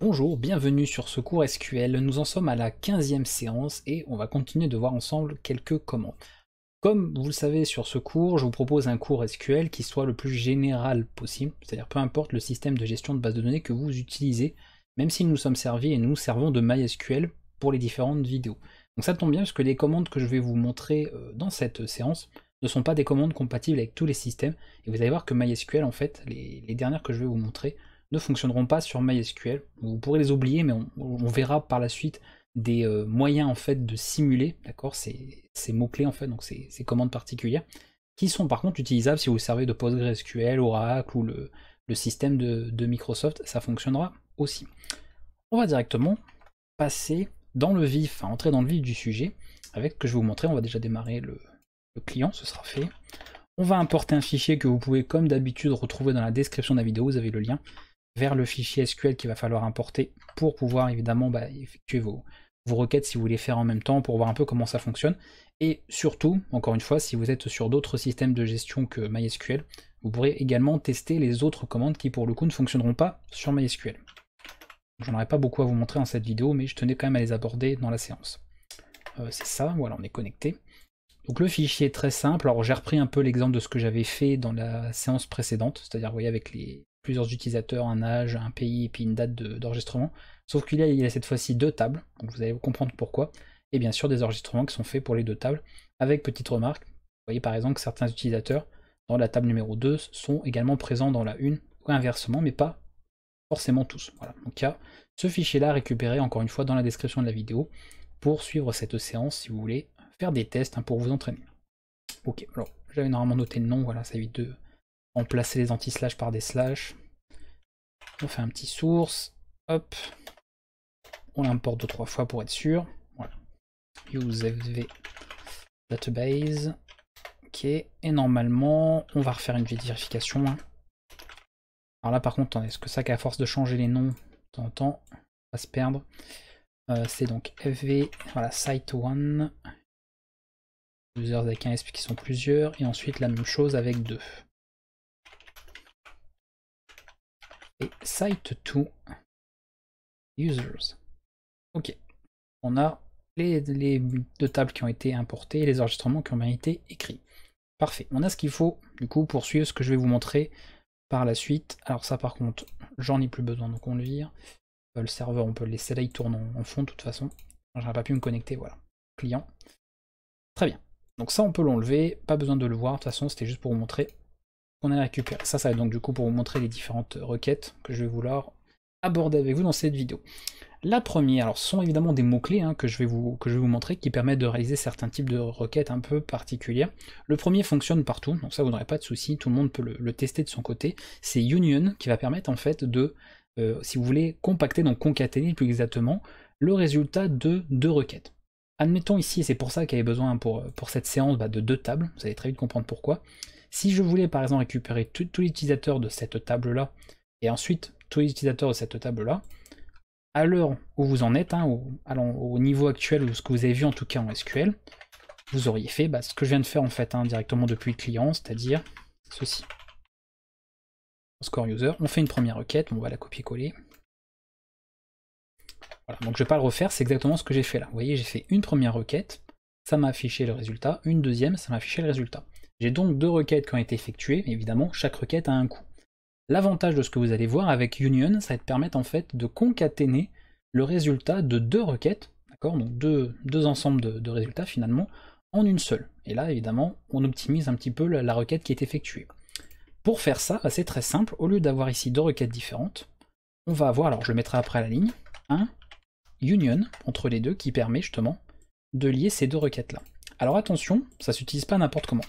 Bonjour, bienvenue sur ce cours SQL. Nous en sommes à la 15e séance et on va continuer de voir ensemble quelques commandes. Comme vous le savez sur ce cours, je vous propose un cours SQL qui soit le plus général possible, c'est-à-dire peu importe le système de gestion de base de données que vous utilisez, même si nous sommes servis et nous servons de MySQL pour les différentes vidéos. Donc ça tombe bien parce que les commandes que je vais vous montrer dans cette séance ne sont pas des commandes compatibles avec tous les systèmes, et vous allez voir que MySQL, en fait, les dernières que je vais vous montrer, ne fonctionneront pas sur MySQL. Vous pourrez les oublier, mais on verra par la suite des moyens en fait de simuler, d'accord, ces mots-clés en fait, donc ces commandes particulières, qui sont par contre utilisables si vous servez de PostgreSQL, Oracle ou le système de Microsoft, ça fonctionnera aussi. On va directement passer dans le vif, enfin entrer dans le vif du sujet, avec ce que je vais vous montrer. On va déjà démarrer le client, ce sera fait. On va importer un fichier que vous pouvez comme d'habitude retrouver dans la description de la vidéo, vous avez le lien vers le fichier SQL qu'il va falloir importer pour pouvoir évidemment effectuer vos requêtes si vous voulez faire en même temps, pour voir un peu comment ça fonctionne. Et surtout, encore une fois, si vous êtes sur d'autres systèmes de gestion que MySQL, vous pourrez également tester les autres commandes qui pour le coup ne fonctionneront pas sur MySQL. J'en aurai pas beaucoup à vous montrer dans cette vidéo, mais je tenais quand même à les aborder dans la séance. C'est ça, voilà, on est connecté. Donc le fichier est très simple. Alors j'ai repris un peu l'exemple de ce que j'avais fait dans la séance précédente, c'est-à-dire vous voyez avec plusieurs utilisateurs, un âge, un pays et puis une date d'enregistrement. Sauf qu'il y a cette fois-ci deux tables, donc vous allez comprendre pourquoi. Et bien sûr des enregistrements qui sont faits pour les deux tables, avec petite remarque. Vous voyez par exemple que certains utilisateurs dans la table numéro 2 sont également présents dans la 1, ou inversement, mais pas forcément tous. Voilà. Donc il y a ce fichier-là récupéré encore une fois dans la description de la vidéo pour suivre cette séance si vous voulez faire des tests pour vous entraîner. Ok, alors j'avais normalement noté le nom, voilà, ça évite de remplacer les anti-slash par des slash. On fait un petit source, hop, on l'importe 2-3 fois pour être sûr. Voilà. Use FV database. Ok, et normalement, on va refaire une vérification. Alors là par contre, est-ce que ça qu'à force de changer les noms de temps en temps, on va se perdre. C'est donc FV, voilà, site1. Users avec un SP qui sont plusieurs, et ensuite la même chose avec 2. Et site2 users. Ok. On a les deux tables qui ont été importées et les enregistrements qui ont bien été écrits. Parfait. On a ce qu'il faut du coup pour suivre ce que je vais vous montrer par la suite. Alors ça par contre, j'en ai plus besoin, donc on le vire. Le serveur, on peut le laisser là, il tourne en fond de toute façon. J'aurais pas pu me connecter, voilà. Client. Très bien. Donc ça on peut l'enlever, pas besoin de le voir, de toute façon c'était juste pour vous montrer qu'on a récupéré. Ça va être donc du coup pour vous montrer les différentes requêtes que je vais vouloir aborder avec vous dans cette vidéo. La première, alors ce sont évidemment des mots-clés que je vais vous montrer qui permettent de réaliser certains types de requêtes un peu particulières. Le premier fonctionne partout, donc ça vous n'aurez pas de souci, tout le monde peut le tester de son côté. C'est union qui va permettre en fait de, si vous voulez, compacter, donc concaténer plus exactement, le résultat de deux requêtes. Admettons ici, et c'est pour ça qu'il y avait besoin pour cette séance de deux tables, vous allez très vite comprendre pourquoi. Si je voulais par exemple récupérer tous les utilisateurs de cette table-là, et ensuite tous les utilisateurs de cette table-là, à l'heure où vous en êtes, au niveau actuel, ou ce que vous avez vu en tout cas en SQL, vous auriez fait ce que je viens de faire en fait directement depuis le client, c'est-à-dire ceci. Score user, on fait une première requête, on va la copier-coller. Voilà, donc je ne vais pas le refaire, c'est exactement ce que j'ai fait là. Vous voyez, j'ai fait une première requête, ça m'a affiché le résultat, une deuxième, ça m'a affiché le résultat. J'ai donc deux requêtes qui ont été effectuées, et évidemment, chaque requête a un coût. L'avantage de ce que vous allez voir avec Union, ça va te permettre en fait de concaténer le résultat de deux requêtes, d'accord, donc deux ensembles de résultats finalement, en une seule. Et là, évidemment, on optimise un petit peu la requête qui est effectuée. Pour faire ça, c'est très simple, au lieu d'avoir ici deux requêtes différentes, on va avoir, alors je le mettrai après à la ligne, un union entre les deux qui permet justement de lier ces deux requêtes là. Alors attention, ça s'utilise pas n'importe comment.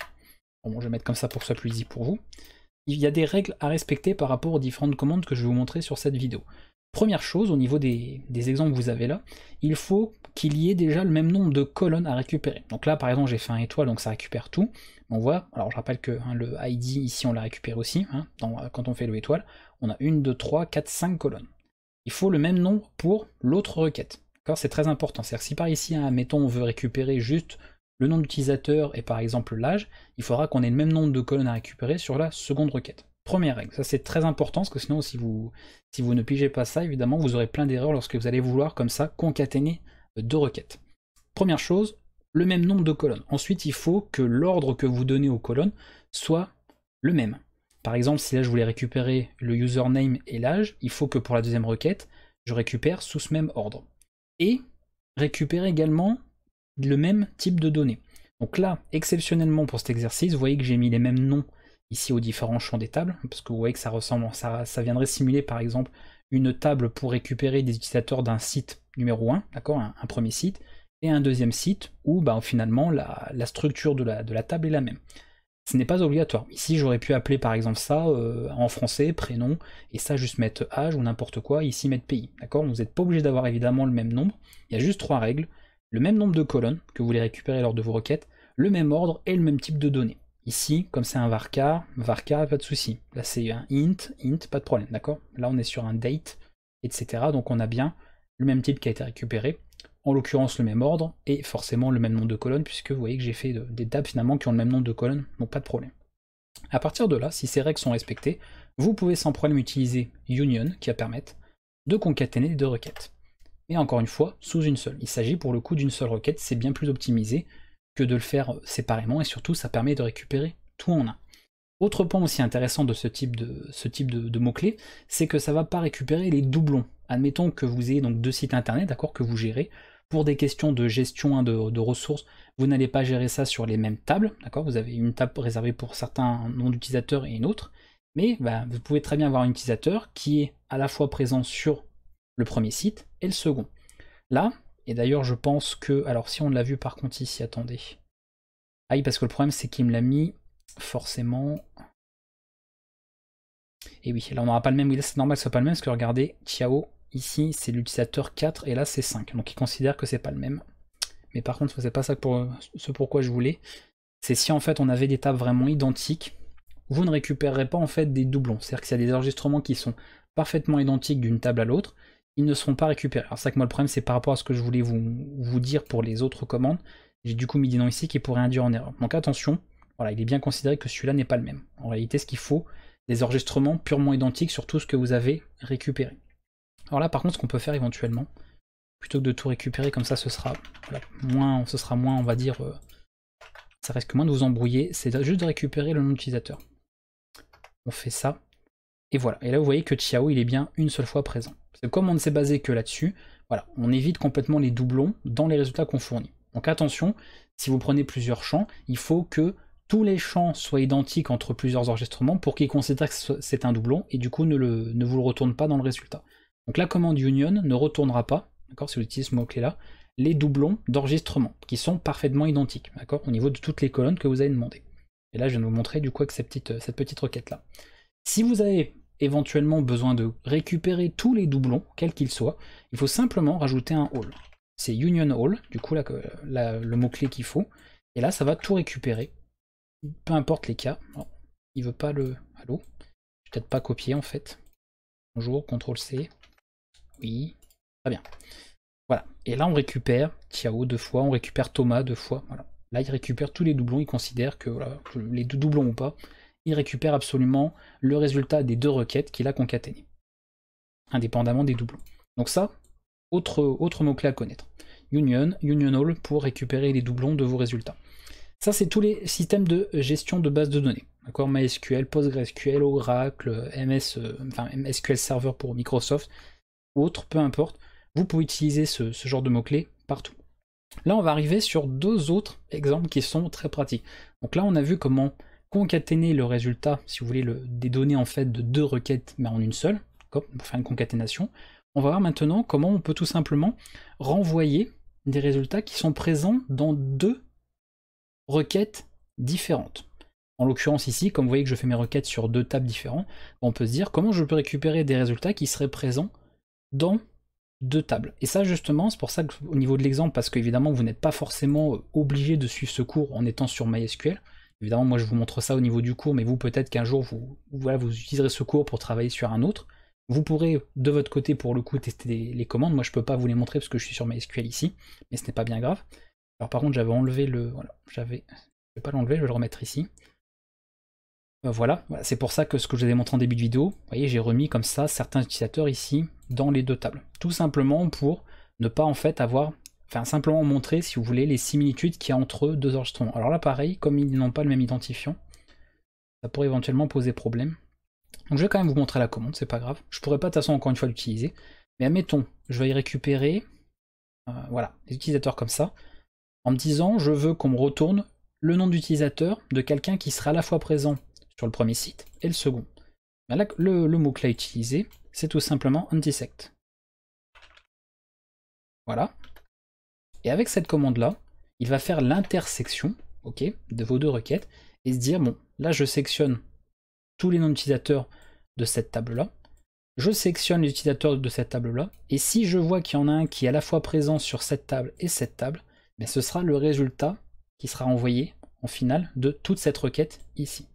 Bon, je vais mettre comme ça pour que ce soit plus lisible pour vous. Il y a des règles à respecter par rapport aux différentes commandes que je vais vous montrer sur cette vidéo. Première chose, au niveau des exemples que vous avez là, il faut qu'il y ait déjà le même nombre de colonnes à récupérer. Donc là par exemple j'ai fait un étoile, donc ça récupère tout. On voit, alors je rappelle que le ID ici on l'a récupéré aussi, quand on fait le étoile, on a 1, 2, 3, 4, 5 colonnes. Il faut le même nombre pour l'autre requête. C'est très important. C'est-à-dire si par ici, mettons, on veut récupérer juste le nom d'utilisateur et par exemple l'âge, il faudra qu'on ait le même nombre de colonnes à récupérer sur la seconde requête. Première règle, ça c'est très important, parce que sinon si vous ne pigez pas ça, évidemment, vous aurez plein d'erreurs lorsque vous allez vouloir comme ça concaténer deux requêtes. Première chose, le même nombre de colonnes. Ensuite, il faut que l'ordre que vous donnez aux colonnes soit le même. Par exemple, si là je voulais récupérer le username et l'âge, il faut que pour la deuxième requête, je récupère sous ce même ordre. Et récupérer également le même type de données. Donc là, exceptionnellement pour cet exercice, vous voyez que j'ai mis les mêmes noms ici aux différents champs des tables, parce que vous voyez que ça ressemble, ça viendrait simuler par exemple une table pour récupérer des utilisateurs d'un site numéro 1, d'accord, un premier site, et un deuxième site où finalement la structure de la table est la même. Ce n'est pas obligatoire. Ici j'aurais pu appeler par exemple ça en français, prénom, et ça juste mettre âge ou n'importe quoi, ici mettre pays, d'accord. Vous n'êtes pas obligé d'avoir évidemment le même nombre, il y a juste 3 règles, le même nombre de colonnes que vous voulez récupérer lors de vos requêtes, le même ordre et le même type de données. Ici, comme c'est un varchar, pas de souci. Là c'est un int, pas de problème, d'accord. Là on est sur un date, etc. Donc on a bien le même type qui a été récupéré, en l'occurrence le même ordre, et forcément le même nombre de colonnes, puisque vous voyez que j'ai fait des tables finalement qui ont le même nombre de colonnes, donc pas de problème. À partir de là, si ces règles sont respectées, vous pouvez sans problème utiliser union, qui va permettre de concaténer les deux requêtes. Mais encore une fois, sous une seule. Il s'agit pour le coup d'une seule requête, c'est bien plus optimisé que de le faire séparément, et surtout ça permet de récupérer tout en un. Autre point aussi intéressant de ce type de mots-clés, c'est que ça ne va pas récupérer les doublons. Admettons que vous ayez donc 2 sites internet, d'accord, que vous gérez. Pour des questions de gestion de ressources, vous n'allez pas gérer ça sur les mêmes tables, d'accord. Vous avez une table réservée pour certains noms d'utilisateurs et une autre. Mais vous pouvez très bien avoir un utilisateur qui est à la fois présent sur le premier site et le second. Là, et d'ailleurs je pense que, alors si on l'a vu par contre ici, attendez. Ah oui, parce que le problème c'est qu'il me l'a mis forcément. Et oui, là on n'aura pas le même, oui, c'est normal que ce soit pas le même, parce que regardez, Ciao, ici c'est l'utilisateur 4 et là c'est 5, donc il considère que c'est pas le même. Mais par contre, c'est pas ça ce pourquoi je voulais. C'est si en fait on avait des tables vraiment identiques, vous ne récupérerez pas en fait des doublons. C'est-à-dire que s'il y a des enregistrements qui sont parfaitement identiques d'une table à l'autre, ils ne seront pas récupérés. Alors c'est ça que moi le problème c'est par rapport à ce que je voulais vous dire pour les autres commandes. J'ai du coup mis des noms ici qui pourraient induire en erreur. Donc attention, voilà, il est bien considéré que celui-là n'est pas le même. En réalité, ce qu'il faut, des enregistrements purement identiques sur tout ce que vous avez récupéré. Alors là par contre, ce qu'on peut faire éventuellement, plutôt que de tout récupérer comme ça, ce sera moins, on va dire, ça risque moins de vous embrouiller, c'est juste de récupérer le nom d'utilisateur. On fait ça, et voilà. Et là vous voyez que Ciao il est bien une seule fois présent. Parce que comme on ne s'est basé que là-dessus, voilà, on évite complètement les doublons dans les résultats qu'on fournit. Donc attention, si vous prenez plusieurs champs, il faut que tous les champs soient identiques entre plusieurs enregistrements pour qu'ils considèrent que c'est un doublon, et du coup ne vous le retourne pas dans le résultat. Donc la commande union ne retournera pas, d'accord, si vous utilisez ce mot-clé là, les doublons d'enregistrement, qui sont parfaitement identiques, d'accord, au niveau de toutes les colonnes que vous avez demandées. Et là je vais vous montrer du coup avec cette petite requête là. Si vous avez éventuellement besoin de récupérer tous les doublons, quels qu'ils soient, il faut simplement rajouter un all. C'est union all, du coup là, le mot-clé qu'il faut, et là ça va tout récupérer, peu importe les cas. Oh, il veut pas le... Allô? Je vais peut-être pas copier en fait. Bonjour, CTRL-C. Oui, très bien. Voilà, et là on récupère Ciao 2 fois, on récupère Thomas 2 fois, voilà. Là il récupère tous les doublons, il considère que, voilà, les deux doublons ou pas, il récupère absolument le résultat des 2 requêtes qu'il a concaténées, indépendamment des doublons. Donc ça, autre mot-clé à connaître. Union all pour récupérer les doublons de vos résultats. Ça c'est tous les systèmes de gestion de base de données. D'accord, MySQL, PostgreSQL, Oracle, SQL Server pour Microsoft, ou autre, peu importe. Vous pouvez utiliser ce genre de mots-clés partout. Là, on va arriver sur 2 autres exemples qui sont très pratiques. Donc là, on a vu comment concaténer le résultat, si vous voulez, des données en fait de 2 requêtes, mais en une seule, pour faire une concaténation. On va voir maintenant comment on peut tout simplement renvoyer des résultats qui sont présents dans 2 requêtes différentes. En l'occurrence ici, comme vous voyez que je fais mes requêtes sur 2 tables différentes, on peut se dire comment je peux récupérer des résultats qui seraient présents dans 2 tables. Et ça justement, c'est pour ça qu'au niveau de l'exemple, parce qu'évidemment vous n'êtes pas forcément obligé de suivre ce cours en étant sur MySQL. Évidemment moi je vous montre ça au niveau du cours, mais vous peut-être qu'un jour vous utiliserez ce cours pour travailler sur un autre. Vous pourrez de votre côté pour le coup tester les commandes. Moi je peux pas vous les montrer parce que je suis sur MySQL ici, mais ce n'est pas bien grave. Alors par contre j'avais enlevé le... Voilà, je vais pas l'enlever, je vais le remettre ici. Voilà, c'est pour ça que ce que je vous ai montré en début de vidéo, vous voyez, j'ai remis comme ça certains utilisateurs ici dans les deux tables. Tout simplement pour ne pas en fait avoir, enfin simplement montrer, si vous voulez, les similitudes qu'il y a entre deux enregistrements. Alors là, pareil, comme ils n'ont pas le même identifiant, ça pourrait éventuellement poser problème. Donc je vais quand même vous montrer la commande, c'est pas grave. Je pourrais pas de toute façon encore une fois l'utiliser. Mais admettons, je vais y récupérer, voilà, des utilisateurs comme ça, en me disant, je veux qu'on me retourne le nom d'utilisateur de quelqu'un qui sera à la fois présent sur le premier site et le second. Ben là, le mot-clé utilisé, c'est tout simplement antisect. Voilà. Et avec cette commande-là, il va faire l'intersection, ok, de vos deux requêtes, et se dire, bon, là je sectionne tous les noms d'utilisateurs de cette table-là, je sectionne les utilisateurs de cette table-là, et si je vois qu'il y en a un qui est à la fois présent sur cette table et cette table, ben ce sera le résultat qui sera envoyé en finale de toute cette requête ici.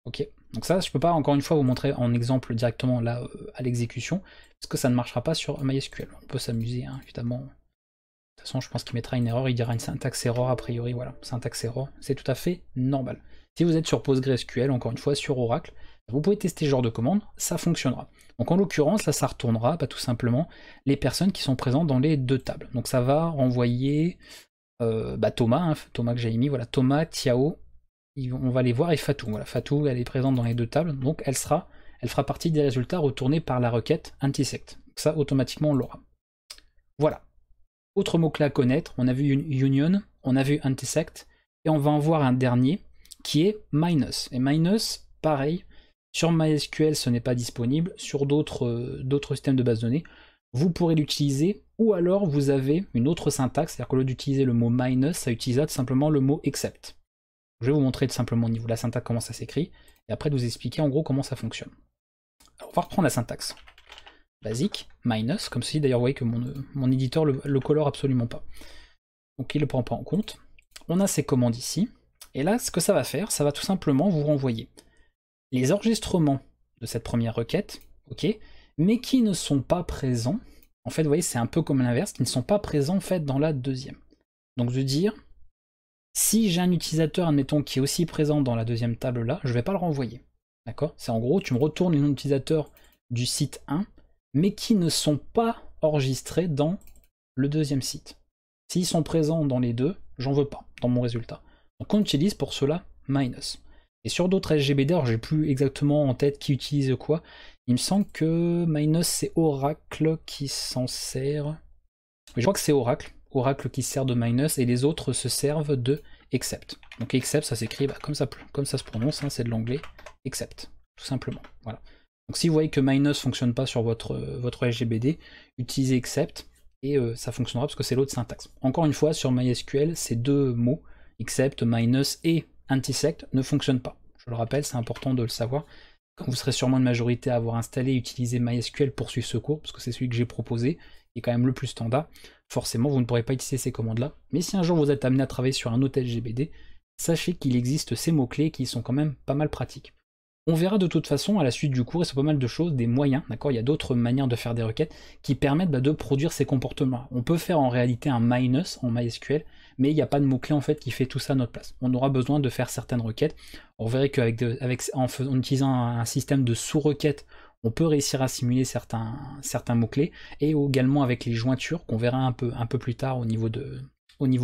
Ok, donc ça, je peux pas encore une fois vous montrer en exemple directement là à l'exécution, parce que ça ne marchera pas sur MySQL. On peut s'amuser, hein, évidemment. De toute façon, je pense qu'il mettra une erreur, il dira une syntaxe error a priori, voilà, syntaxe error, c'est tout à fait normal. Si vous êtes sur PostgreSQL, encore une fois, sur Oracle, vous pouvez tester ce genre de commande, ça fonctionnera. Donc en l'occurrence, là, ça retournera tout simplement les personnes qui sont présentes dans les deux tables. Donc ça va renvoyer Thomas, hein, Thomas que j'ai mis, voilà, Thomas, Tiao, on va les voir, et Fatou. Voilà, Fatou, elle est présente dans les deux tables, donc elle fera partie des résultats retournés par la requête antisect. Donc ça, automatiquement, on l'aura. Voilà. Autre mot-clé à connaître, on a vu union, on a vu antisect, et on va en voir un dernier, qui est minus. Et minus, pareil, sur MySQL, ce n'est pas disponible, sur d'autres systèmes de base de données, vous pourrez l'utiliser, ou alors vous avez une autre syntaxe, c'est-à-dire qu'au lieu d'utiliser le mot minus, ça utilisera tout simplement le mot except. Je vais vous montrer tout simplement au niveau de la syntaxe comment ça s'écrit, et après de vous expliquer en gros comment ça fonctionne. Alors on va reprendre la syntaxe. Basique, minus, comme ceci, d'ailleurs vous voyez que mon éditeur le colore absolument pas. Donc il ne le prend pas en compte. On a ces commandes ici, et là ce que ça va faire, ça va tout simplement vous renvoyer les enregistrements de cette première requête, ok, mais qui ne sont pas présents. En fait, vous voyez, c'est un peu comme l'inverse, qui ne sont pas présents en fait dans la deuxième. Donc de dire, si j'ai un utilisateur, admettons, qui est aussi présent dans la deuxième table là, je ne vais pas le renvoyer. D'accord? C'est en gros, tu me retournes les noms d'utilisateurs du site 1, mais qui ne sont pas enregistrés dans le deuxième site. S'ils sont présents dans les deux, j'en veux pas dans mon résultat. Donc on utilise pour cela minus. Et sur d'autres SGBD, alors j'ai plus exactement en tête qui utilise quoi, il me semble que minus c'est Oracle qui s'en sert. Je crois que c'est Oracle qui sert de minus, et les autres se servent de except. Donc except, ça s'écrit comme ça se prononce, hein, c'est de l'anglais, except, tout simplement. Voilà. Donc si vous voyez que minus ne fonctionne pas sur votre SGBD, utilisez except, et ça fonctionnera parce que c'est l'autre syntaxe. Encore une fois, sur MySQL, ces deux mots, except, minus et antisect, ne fonctionnent pas. Je le rappelle, c'est important de le savoir. Quand vous serez sûrement une majorité à avoir installé et utilisé MySQL pour suivre ce cours, parce que c'est celui que j'ai proposé, et quand même le plus standard, forcément vous ne pourrez pas utiliser ces commandes-là. Mais si un jour vous êtes amené à travailler sur un autre SGBD, sachez qu'il existe ces mots-clés qui sont quand même pas mal pratiques. On verra de toute façon à la suite du cours, et c'est pas mal de choses, des moyens, d'accord, il y a d'autres manières de faire des requêtes qui permettent de produire ces comportements. On peut faire en réalité un minus en MySQL, mais il n'y a pas de mot-clé en fait qui fait tout ça à notre place. On aura besoin de faire certaines requêtes. On verra en utilisant un système de sous-requêtes, on peut réussir à simuler certains mots-clés, et également avec les jointures, qu'on verra un peu plus tard au niveau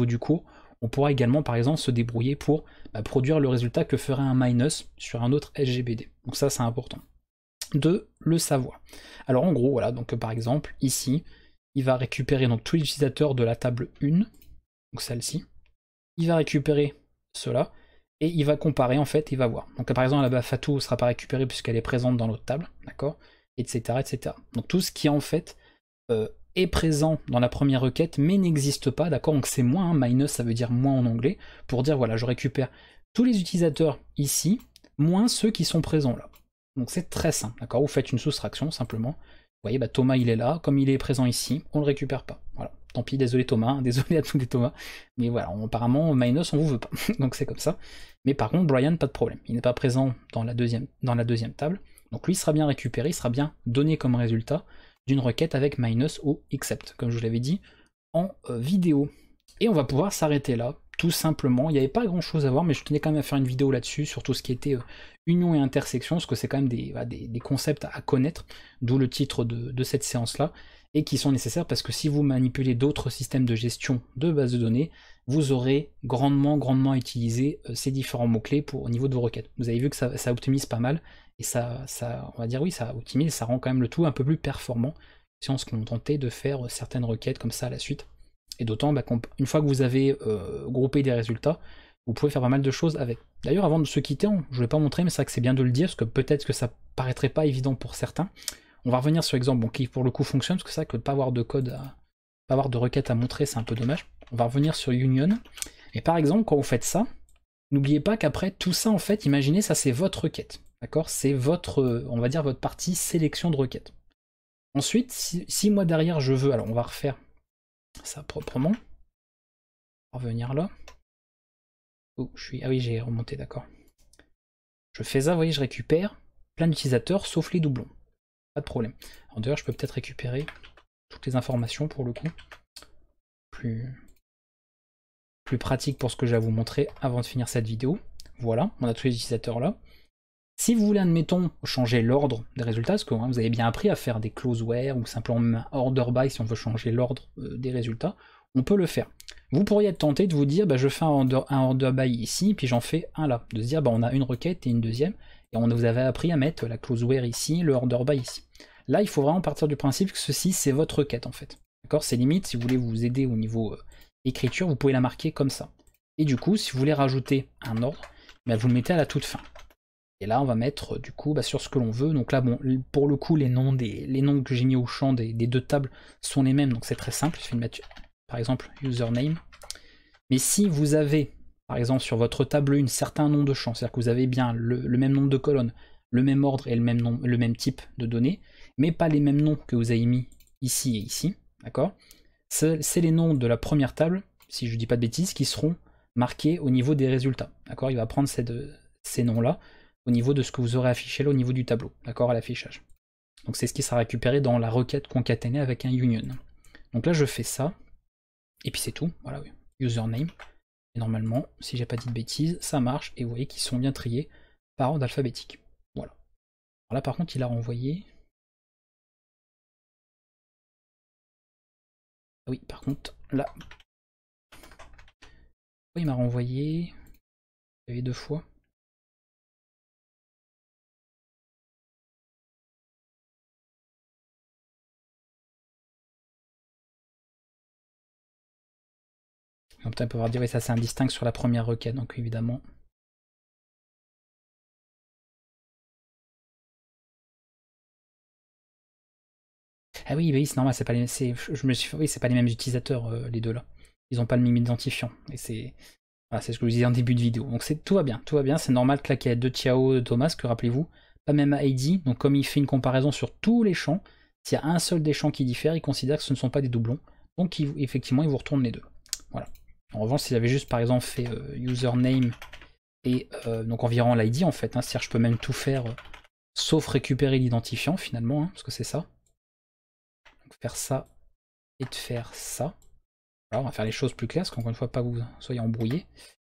du cours, on pourra également par exemple se débrouiller pour produire le résultat que ferait un minus sur un autre SGBD. Donc ça c'est important de le savoir. Alors en gros, voilà, donc par exemple, ici, il va récupérer donc tous les utilisateurs de la table 1, donc celle-ci, il va récupérer cela, et il va comparer en fait, il va voir. Donc par exemple, là-bas, Fatou ne sera pas récupérée puisqu'elle est présente dans l'autre table, d'accord, etc., etc. Donc tout ce qui en fait est présent dans la première requête mais n'existe pas, d'accord, donc c'est moins, minus ça veut dire moins en anglais, pour dire voilà, je récupère tous les utilisateurs ici, moins ceux qui sont présents là. Donc c'est très simple, d'accord, vous faites une soustraction simplement. Vous voyez, Thomas il est là, comme il est présent ici, on le récupère pas. Voilà. Tant pis, désolé Thomas, hein, désolé à tous les Thomas, mais voilà, apparemment minus on vous veut pas, donc c'est comme ça. Mais par contre Brian, pas de problème, il n'est pas présent dans la deuxième table, donc lui sera bien récupéré, il sera bien donné comme résultat d'une requête avec minus ou except, comme je vous l'avais dit en vidéo. Et on va pouvoir s'arrêter là tout simplement. Il n'y avait pas grand chose à voir, mais je tenais quand même à faire une vidéo là-dessus, sur tout ce qui était union et intersection, parce que c'est quand même des concepts à connaître, d'où le titre de cette séance-là, et qui sont nécessaires parce que si vous manipulez d'autres systèmes de gestion de bases de données, vous aurez grandement utilisé ces différents mots-clés au niveau de vos requêtes. Vous avez vu que ça optimise pas mal, et ça, on va dire oui, ça optimise, ça rend quand même le tout un peu plus performant, si on se contentait de faire certaines requêtes comme ça à la suite. Et d'autant, une fois que vous avez groupé des résultats, vous pouvez faire pas mal de choses avec. D'ailleurs, avant de se quitter, je ne vais pas montrer, mais c'est vrai que c'est bien de le dire, parce que peut-être que ça paraîtrait pas évident pour certains. On va revenir sur l'exemple qui pour le coup fonctionne, parce que c'est vrai que de pas avoir de code, pas avoir de requête à montrer, c'est un peu dommage. On va revenir sur Union. Et par exemple, quand vous faites ça, n'oubliez pas qu'après, tout ça, en fait, imaginez, ça c'est votre requête. D'accord? C'est votre, on va dire, votre partie sélection de requête. Ensuite, si moi derrière je veux, alors on va refaire ça proprement. On va revenir là. Oh, ah oui, j'ai remonté, d'accord. Je fais ça, vous voyez, je récupère plein d'utilisateurs, sauf les doublons. Pas de problème. Alors d'ailleurs, je peux peut-être récupérer toutes les informations pour le coup. Plus pratique pour ce que j'ai à vous montrer avant de finir cette vidéo. Voilà, on a tous les utilisateurs là. Si vous voulez, admettons, changer l'ordre des résultats, parce que vous avez bien appris à faire des close where ou simplement un order by si on veut changer l'ordre des résultats, on peut le faire. Vous pourriez être tenté de vous dire, je fais un order by ici, puis j'en fais un là. De se dire, on a une requête et une deuxième, et on vous avait appris à mettre la close where ici, le order by ici. Là, il faut vraiment partir du principe que ceci, c'est votre requête en fait. D'accord? C'est limite, si vous voulez vous aider au niveau écriture, vous pouvez la marquer comme ça. Et du coup, si vous voulez rajouter un ordre, vous le mettez à la toute fin. Et là, on va mettre du coup sur ce que l'on veut. Donc là, pour le coup, les noms que j'ai mis au champ des deux tables sont les mêmes, donc c'est très simple. Je vais mettre par exemple username. Mais si vous avez, par exemple, sur votre table 1, certain nombre de champs, c'est-à-dire que vous avez bien le même nombre de colonnes, le même ordre et le même type de données, mais pas les mêmes noms que vous avez mis ici et ici, d'accord? C'est les noms de la première table, si je ne dis pas de bêtises, qui seront marqués au niveau des résultats, d'accord? Il va prendre ces noms-là au niveau de ce que vous aurez affiché là au niveau du tableau, d'accord, à l'affichage. Donc c'est ce qui sera récupéré dans la requête concaténée avec un union. Donc là je fais ça, et puis c'est tout, voilà, oui. Username. Et normalement, si j'ai pas dit de bêtises, ça marche, et vous voyez qu'ils sont bien triés par ordre alphabétique. Voilà. Alors là par contre il a renvoyé. Ah oui, par contre, là. Il m'a renvoyé. Il y avait 2 fois. On peut pouvoir dire, oui, ça c'est indistinct sur la première requête, donc évidemment. Ah oui, c'est normal, c'est pas les, oui, c'est pas les mêmes utilisateurs, les deux là. Ils n'ont pas le même identifiant. Et c'est ce que je vous disais en début de vidéo. Donc tout va bien, c'est normal que là qu'il y a 2 Tiao de Thomas, que rappelez-vous, pas même ID, donc comme il fait une comparaison sur tous les champs, s'il y a un seul des champs qui diffère, il considère que ce ne sont pas des doublons. Donc effectivement, il vous retourne les deux. Voilà. En revanche, s'il avait juste par exemple fait username et donc environ l'ID en fait, c'est-à-dire je peux même tout faire sauf récupérer l'identifiant finalement, parce que c'est ça. Donc faire ça et de faire ça. Voilà, on va faire les choses plus claires, parce qu'encore une fois, pas que vous soyez embrouillés.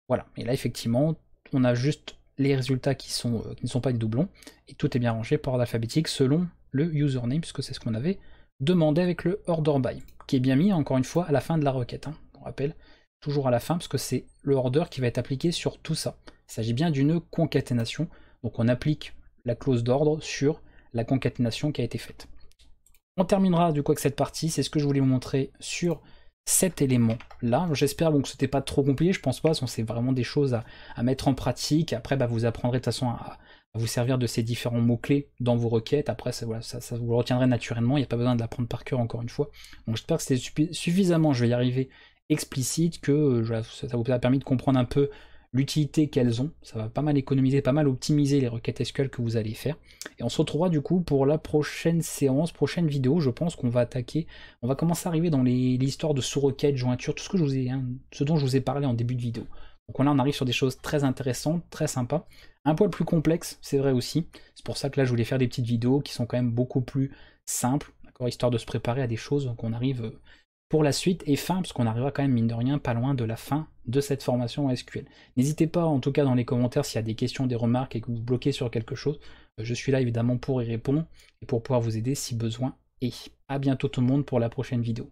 Voilà, et là effectivement, on a juste les résultats qui ne sont pas des doublons, et tout est bien rangé par ordre alphabétique selon le username, puisque c'est ce qu'on avait demandé avec le order by, qui est bien mis encore une fois à la fin de la requête. On rappelle, toujours à la fin, parce que c'est le order qui va être appliqué sur tout ça. Il s'agit bien d'une concaténation, donc on applique la clause d'ordre sur la concaténation qui a été faite. On terminera du coup avec cette partie, c'est ce que je voulais vous montrer sur cet élément là. J'espère que c'était pas trop compliqué, je pense pas, c'est vraiment des choses à mettre en pratique. Après vous apprendrez de toute façon à vous servir de ces différents mots-clés dans vos requêtes. Après voilà, ça vous le retiendrez naturellement, il n'y a pas besoin de l'apprendre par cœur encore une fois. Donc j'espère que c'était suffisamment, je vais y arriver, explicite, que ça vous a permis de comprendre un peu l'utilité qu'elles ont. Ça va pas mal économiser, pas mal optimiser les requêtes SQL que vous allez faire. Et on se retrouvera du coup pour la prochaine séance, prochaine vidéo. Je pense qu'on va attaquer, on va commencer à arriver dans l'histoire de sous-requêtes, jointures, tout ce que ce dont je vous ai parlé en début de vidéo. Donc là on arrive sur des choses très intéressantes, très sympas, un poil plus complexes, c'est vrai aussi. C'est pour ça que là je voulais faire des petites vidéos qui sont quand même beaucoup plus simples, d'accord, histoire de se préparer à des choses qu'on arrive pour la suite et fin, parce qu'on arrivera quand même mine de rien pas loin de la fin de cette formation en SQL. N'hésitez pas en tout cas dans les commentaires s'il y a des questions, des remarques et que vous bloquez sur quelque chose. Je suis là évidemment pour y répondre et pour pouvoir vous aider si besoin. Et à bientôt tout le monde pour la prochaine vidéo.